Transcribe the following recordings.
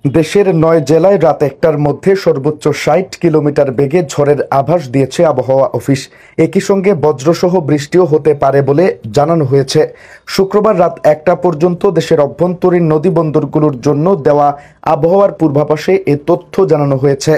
দেশের ৯ জেলায় রাত ১টার মধ্যে সর্বোচ্চ ৬০ কিলোমিটার বেগে ঝড়ের আভাস দিয়েছে আবহাওয়া অফিস। একই সঙ্গে বজ্রসহ বৃষ্টিও হতে পারে বলে জানানো হয়েছে। শুক্রবার রাত ১টা পর্যন্ত দেশের অভ্যন্তরীণ নদী বন্দরগুলোর জন্য দেওয়া আবহাওয়ার পূর্বাভাসে এ তথ্য জানানো হয়েছে।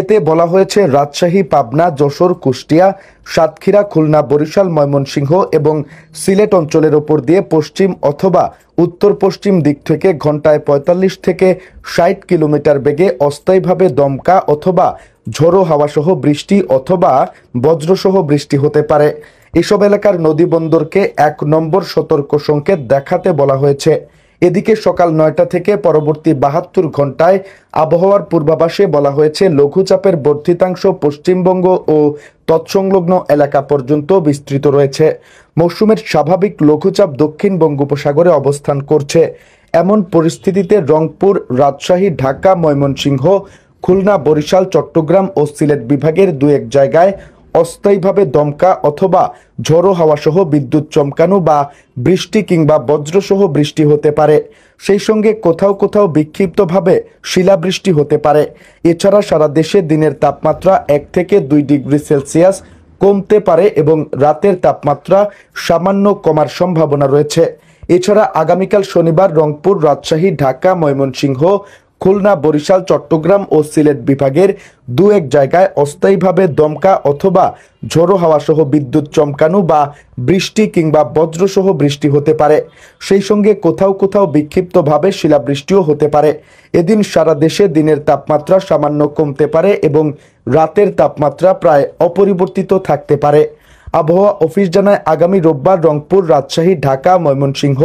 এতে বলা হয়েছে, রাজশাহী, পাবনা, যশোর, কুষ্টিয়া, সাতক্ষীরা, খুলনা, বরিশাল, ময়মনসিংহ এবং সিলেট অঞ্চলের ওপর দিয়ে পশ্চিম অথবা উত্তর পশ্চিম দিক থেকে ঘন্টায় ৪৫ থেকে ৬০ কিলোমিটার বেগে অস্থায়ীভাবে দমকা অথবা ঝোড়ো হাওয়াসহ বৃষ্টি অথবা বজ্রসহ বৃষ্টি হতে পারে। এসব এলাকার নদী বন্দরকে ১ নম্বর সতর্ক সংকেত দেখাতে বলা হয়েছে। এদিকে সকাল ৯টা থেকে পরবর্তী ৭২ ঘন্টায় আবহাওয়ার পূর্বাভাসে বলা হয়েছে, লঘুচাপের বর্ধিতাংশ পশ্চিমবঙ্গ ও তৎসংলগ্ন এলাকা পর্যন্ত বিস্তৃত রয়েছে। মৌসুমের স্বাভাবিক লঘুচাপ দক্ষিণ বঙ্গোপসাগরে অবস্থান করছে। এমন পরিস্থিতিতে রংপুর, রাজশাহী, ঢাকা, ময়মনসিংহ, খুলনা, বরিশাল, চট্টগ্রাম ও সিলেট বিভাগের ২-১ জায়গায় অস্থায়ীভাবে দমকা অথবা ঝোড়ো হাওয়াসহ বিদ্যুৎ চমকানো বা বৃষ্টি কিংবা বজ্রসহ বৃষ্টি হতে পারে। সেই সঙ্গে কোথাও কোথাও বিক্ষিপ্তভাবে শিলাবৃষ্টি হতে পারে। এছাড়া সারা দেশে দিনের তাপমাত্রা ১ থেকে ২ ডিগ্রি সেলসিয়াস কমতে পারে এবং রাতের তাপমাত্রা সামান্য কমার সম্ভাবনা রয়েছে। এছাড়া আগামীকাল শনিবার রংপুর, রাজশাহী, ঢাকা, ময়মনসিংহ, খুলনা, বরিশাল, চট্টগ্রাম ও সিলেট বিভাগের ২-১ জায়গায় অস্থায়ীভাবে দমকা অথবা ঝোড়ো হাওয়াসহ বিদ্যুৎ চমকানো বা বৃষ্টি কিংবা বজ্রসহ বৃষ্টি হতে পারে। সেই সঙ্গে কোথাও কোথাও বিক্ষিপ্তভাবে শিলাবৃষ্টিও হতে পারে। এদিন সারা দেশে দিনের তাপমাত্রা সামান্য কমতে পারে এবং রাতের তাপমাত্রা প্রায় অপরিবর্তিত থাকতে পারে। আবহাওয়া অফিস জানায়, আগামী রোববার রংপুর, রাজশাহী, ঢাকা, ময়মনসিংহ,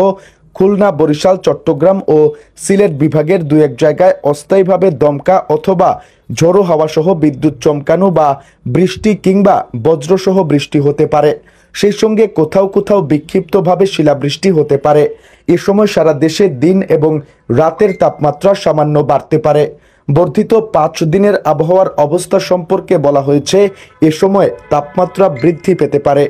খুলনা, বরিশাল, চট্টগ্রাম ও সিলেট বিভাগের ২-১ জায়গায় অস্থায়ীভাবে দমকা অথবা ঝোড়ো হাওয়াসহ বিদ্যুৎ চমকানো বা বৃষ্টি কিংবা বজ্রসহ বৃষ্টি হতে পারে। সেই সঙ্গে কোথাও কোথাও বিক্ষিপ্তভাবে শিলাবৃষ্টি হতে পারে। এ সময় সারা দেশে দিন এবং রাতের তাপমাত্রা সামান্য বাড়তে পারে। বর্ধিত ৫ দিনের আবহাওয়ার অবস্থা সম্পর্কে বলা হয়েছে, এ সময় তাপমাত্রা বৃদ্ধি পেতে পারে।